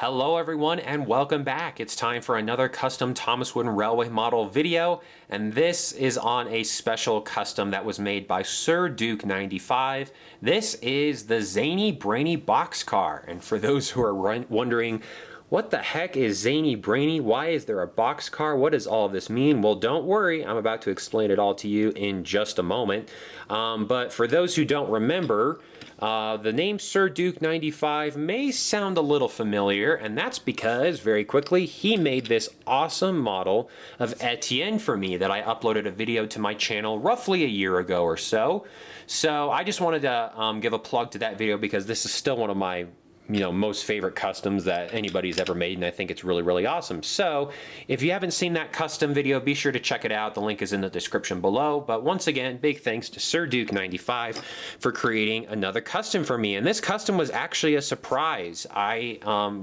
Hello everyone and welcome back. It's time for another custom Thomas Wooden Railway model video, and this is on a special custom that was made by SirDuke95. This is the Zany Brainy Boxcar, and for those who are wondering, what the heck is Zany Brainy? Why is there a boxcar? What does all of this mean? Well, don't worry, I'm about to explain it all to you in just a moment. But for those who don't remember, the name SirDuke95 may sound a little familiar, and that's because, very quickly, he made this awesome model of Etienne for me that I uploaded a video to my channel roughly a year ago or so. So I just wanted to give a plug to that video because this is still one of my most favorite customs that anybody's ever made, and I think it's really awesome. So if you haven't seen that custom video, be sure to check it out. The link is in the description below. But once again, big thanks to SirDuke95 for creating another custom for me. And this custom was actually a surprise. I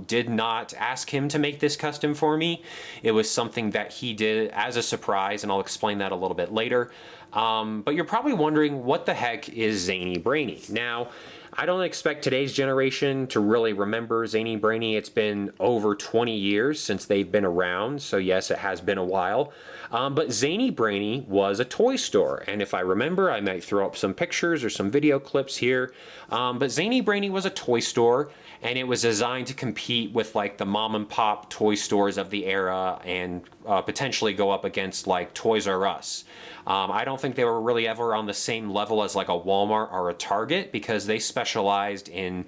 did not ask him to make this custom for me. It was something that he did as a surprise, and I'll explain that a little bit later. But you're probably wondering, what the heck is Zany Brainy? Now, I don't expect today's generation to really remember Zany Brainy. It's been over 20 years since they've been around, so yes, it has been a while. But Zany Brainy was a toy store, and if I remember, I might throw up some pictures or some video clips here. But Zany Brainy was a toy store, and it was designed to compete with like the mom and pop toy stores of the era and potentially go up against like Toys R Us. I don't think they were really ever on the same level as like a Walmart or a Target because they specialized in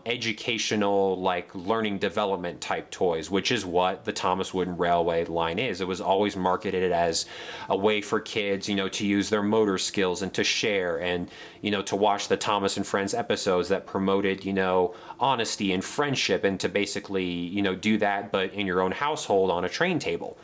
educational, like learning development type toys, which is what the Thomas Wooden Railway line is. It was always marketed as a way for kids, to use their motor skills and to share and, to watch the Thomas and Friends episodes that promoted, honesty and friendship, and to basically, do that, but in your own household on a train table.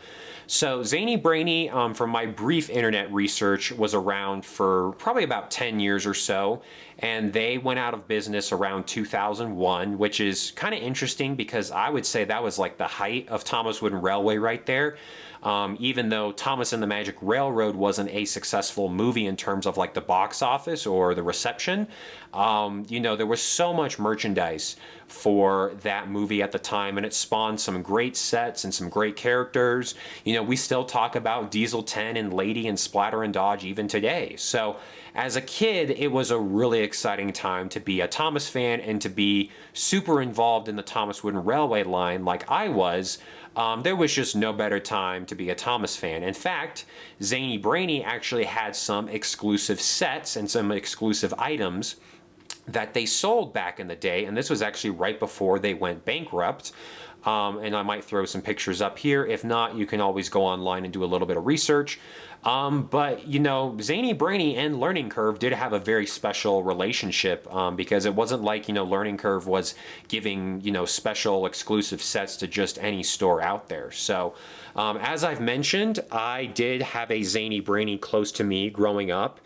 So Zany Brainy, from my brief internet research, was around for probably about 10 years or so, and they went out of business around 2001, which is kind of interesting because I would say that was like the height of Thomas Wooden Railway right there. Even though Thomas and the Magic Railroad wasn't a successful movie in terms of like the box office or the reception, there was so much merchandise for that movie at the time, and it spawned some great sets and some great characters. We still talk about Diesel 10 and Lady and Splatter and Dodge even today. So as a kid, it was a really exciting time to be a Thomas fan and to be super involved in the Thomas Wooden Railway line like I was. There was just no better time to be a Thomas fan. In fact, Zany Brainy actually had some exclusive sets and some exclusive items that they sold back in the day, and this was actually right before they went bankrupt. And I might throw some pictures up here. If not, you can always go online and do a little bit of research. But Zany Brainy and Learning Curve did have a very special relationship because it wasn't like, Learning Curve was giving, special exclusive sets to just any store out there. So as I've mentioned, I did have a Zany Brainy close to me growing up,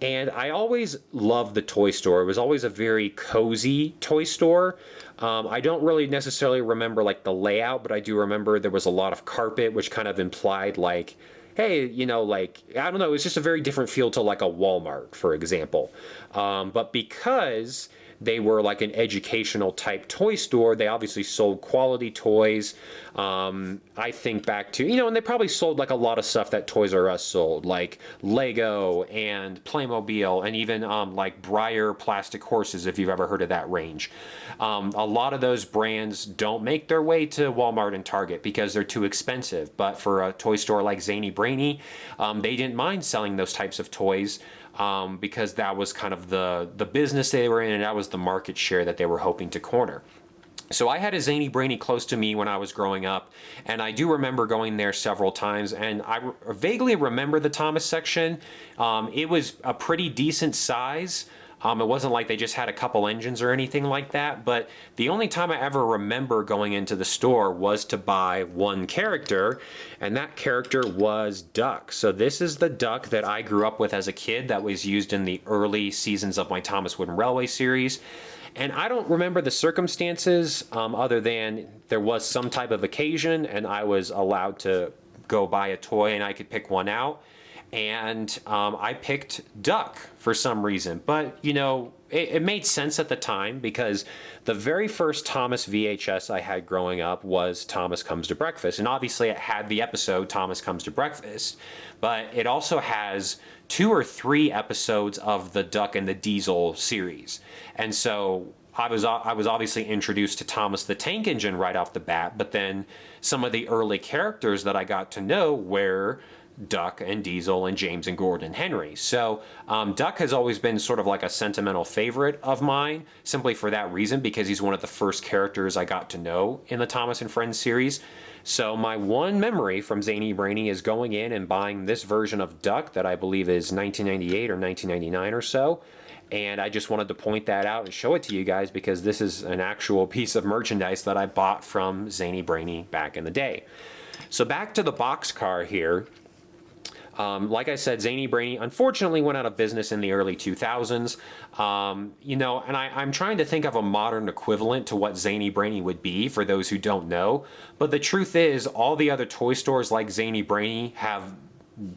and I always loved the toy store. It was always a very cozy toy store. I don't really necessarily remember like the layout, but I do remember there was a lot of carpet, which kind of implied like, hey, like, I don't know, it's just a very different feel to like a Walmart, for example. But because they were like an educational type toy store, they obviously sold quality toys. I think back to, and they probably sold like a lot of stuff that Toys R Us sold, like Lego and Playmobil, and even like Breyer plastic horses, if you've ever heard of that range. A lot of those brands don't make their way to Walmart and Target because they're too expensive. But for a toy store like Zany Brainy, they didn't mind selling those types of toys because that was kind of the business they were in, and that was the market share that they were hoping to corner. So I had a Zany Brainy close to me when I was growing up, and I do remember going there several times, and I vaguely remember the Thomas section. It was a pretty decent size. It wasn't like they just had a couple engines or anything like that, but the only time I ever remember going into the store was to buy one character, and that character was Duck. So this is the Duck that I grew up with as a kid that was used in the early seasons of my Thomas Wooden Railway series. And I don't remember the circumstances other than there was some type of occasion and I was allowed to go buy a toy and I could pick one out. and I picked Duck for some reason. But, you know, it made sense at the time because the very first Thomas VHS I had growing up was Thomas Comes to Breakfast. And obviously it had the episode Thomas Comes to Breakfast, but it also has 2 or 3 episodes of the Duck and the Diesel series. And so I was obviously introduced to Thomas the Tank Engine right off the bat, but then some of the early characters that I got to know were Duck and Diesel and James and Gordon and Henry. So Duck has always been sort of like a sentimental favorite of mine, simply for that reason, because he's one of the first characters I got to know in the Thomas and Friends series. So my one memory from Zany Brainy is going in and buying this version of Duck that I believe is 1998 or 1999 or so. And I just wanted to point that out and show it to you guys because this is an actual piece of merchandise that I bought from Zany Brainy back in the day. So back to the Boxcar here. Like I said, Zany Brainy unfortunately went out of business in the early 2000s. You know, and I'm trying to think of a modern equivalent to what Zany Brainy would be for those who don't know. But the truth is, all the other toy stores like Zany Brainy have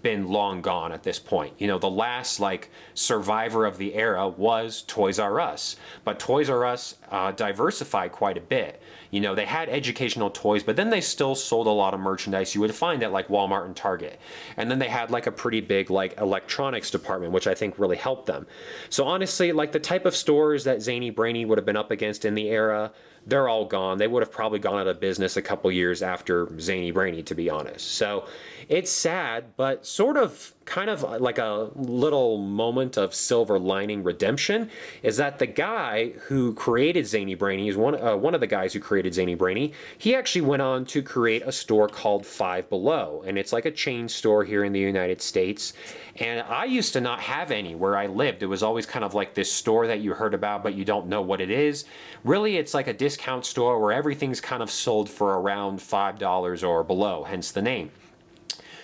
been long gone at this point. You know, the last like survivor of the era was Toys R Us, but Toys R Us diversified quite a bit. You know, they had educational toys, but then they still sold a lot of merchandise you would find at like Walmart and Target. And then they had like a pretty big like electronics department, which I think really helped them. So honestly, like the type of stores that Zany Brainy would have been up against in the era, they're all gone. They would have probably gone out of business a couple years after Zany Brainy, to be honest. So it's sad, but sort of kind of like a little moment of silver lining redemption is that the guy who created Zany Brainy is one of the guys who created Zany Brainy. He actually went on to create a store called Five Below, and it's like a chain store here in the United States. And I used to not have any where I lived. It was always kind of like this store that you heard about, but you don't know what it is. Really, it's like a discount store where everything's kind of sold for around $5 or below, hence the name.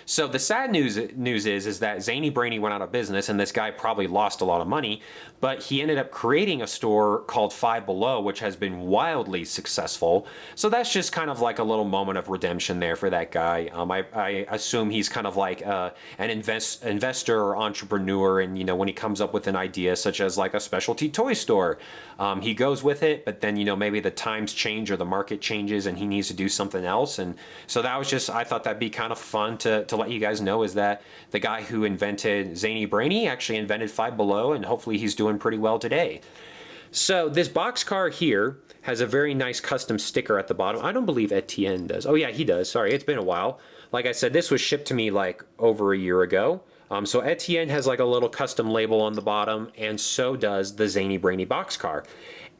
So the sad news is that Zany Brainy went out of business, and this guy probably lost a lot of money, but he ended up creating a store called Five Below, which has been wildly successful. So that's just kind of like a little moment of redemption there for that guy. I assume he's kind of like an investor or entrepreneur, and you know, when he comes up with an idea such as like a specialty toy store, he goes with it, but then you know, maybe the times change or the market changes and he needs to do something else. And so that was just, I thought that'd be kind of fun to let you guys know, is that the guy who invented Zany Brainy actually invented Five Below, and hopefully he's doing pretty well today. So this Boxcar here has a very nice custom sticker at the bottom. I don't believe Etienne does. Oh yeah, he does. Sorry, it's been a while. Like I said, this was shipped to me like over a year ago. So Etienne has like a little custom label on the bottom, and so does the Zany Brainy Boxcar.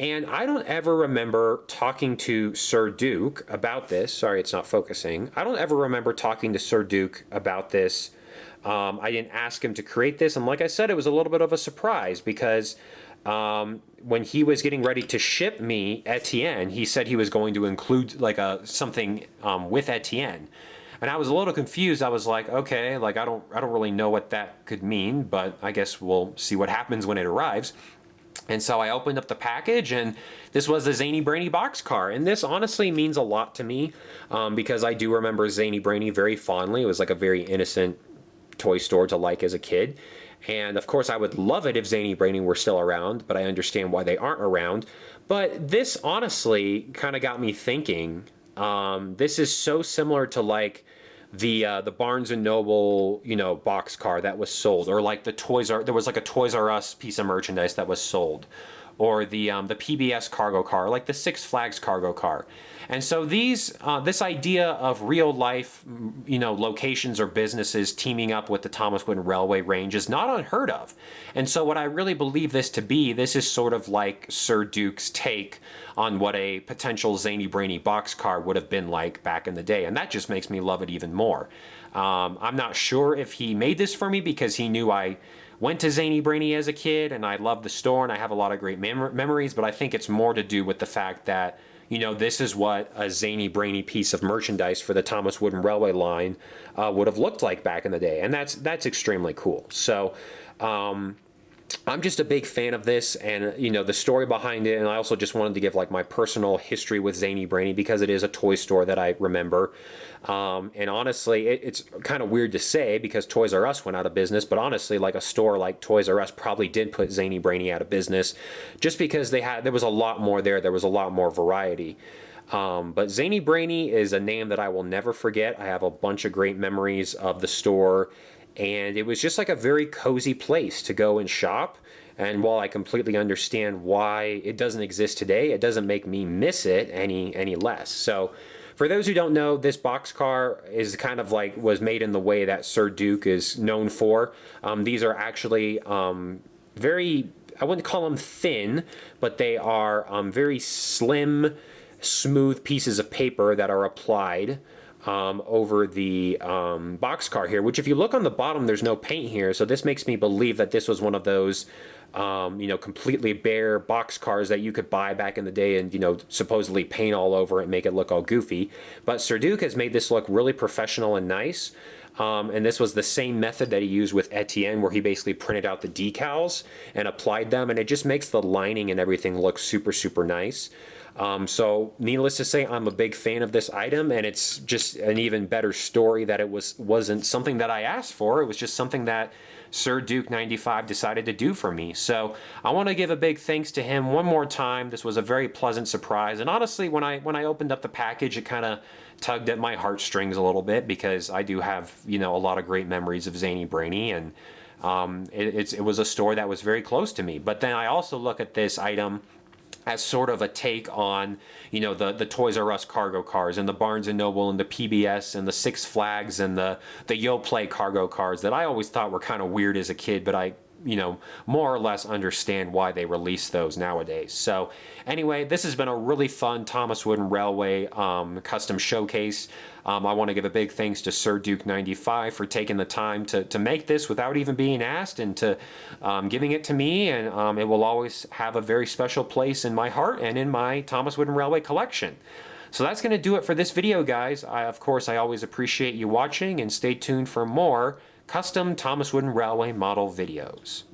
And I don't ever remember talking to Sir Duke about this. Sorry, it's not focusing. I don't ever remember talking to Sir Duke about this. I didn't ask him to create this. And like I said, it was a little bit of a surprise because when he was getting ready to ship me Etienne, he said he was going to include like something with Etienne. And I was a little confused. I was like, okay, like I don't really know what that could mean, but I guess we'll see what happens when it arrives. And so I opened up the package, and this was the Zany Brainy Boxcar. And this honestly means a lot to me because I do remember Zany Brainy very fondly. It was like a very innocent toy store to like as a kid. And of course, I would love it if Zany Brainy were still around, but I understand why they aren't around. But this honestly kind of got me thinking. This is so similar to like the Barnes and Noble, you know, Boxcar that was sold, or like there was like a Toys R Us piece of merchandise that was sold, or the PBS cargo car, like the Six Flags cargo car. And so this idea of real life, you know, locations or businesses teaming up with the Thomas Wooden Railway range is not unheard of. And so what I really believe this to be, this is sort of like Sir Duke's take on what a potential Zany Brainy Boxcar would have been like back in the day. And that just makes me love it even more. I'm not sure if he made this for me because he knew I went to Zany Brainy as a kid and I loved the store and I have a lot of great memories, but I think it's more to do with the fact that, you know, this is what a Zany Brainy piece of merchandise for the Thomas Wooden Railway line would have looked like back in the day. And that's extremely cool. So I'm just a big fan of this, and you know, the story behind it, and I also just wanted to give like my personal history with Zany Brainy because it is a toy store that I remember. And honestly, it's kind of weird to say because Toys R Us went out of business, but honestly, like a store like Toys R Us probably did put Zany Brainy out of business just because there was a lot more there was a lot more variety. But Zany Brainy is a name that I will never forget. I have a bunch of great memories of the store, and it was just like a very cozy place to go and shop. And while I completely understand why it doesn't exist today, it doesn't make me miss it any less. So for those who don't know, this boxcar is kind of like was made in the way that Sir Duke is known for. These are actually very, I wouldn't call them thin, but they are very slim, smooth pieces of paper that are applied over the boxcar here, which if you look on the bottom, there's no paint here. So this makes me believe that this was one of those, you know, completely bare boxcars that you could buy back in the day and, you know, supposedly paint all over it and make it look all goofy. But Sir Duke has made this look really professional and nice. And this was the same method that he used with Etienne, where he basically printed out the decals and applied them, and it just makes the lining and everything look super, super nice. So needless to say, I'm a big fan of this item, and it's just an even better story that it wasn't something that I asked for. It was just something that SirDuke95 decided to do for me. So I want to give a big thanks to him one more time. This was a very pleasant surprise, and honestly, when I opened up the package, it kind of tugged at my heartstrings a little bit because I do have, you know, a lot of great memories of Zany Brainy, and it was a store that was very close to me. But then I also look at this item as sort of a take on, you know, the Toys R Us cargo cars and the Barnes & Noble and the PBS and the Six Flags and the YoPlay cargo cars that I always thought were kind of weird as a kid, but I, you know, more or less understand why they release those nowadays. So anyway, this has been a really fun Thomas Wooden Railway custom showcase. I want to give a big thanks to SirDuke95 for taking the time to make this without even being asked, and to giving it to me, and it will always have a very special place in my heart and in my Thomas Wooden Railway collection. So that's going to do it for this video, guys. Of course, I always appreciate you watching, and stay tuned for more custom Thomas Wooden Railway model videos.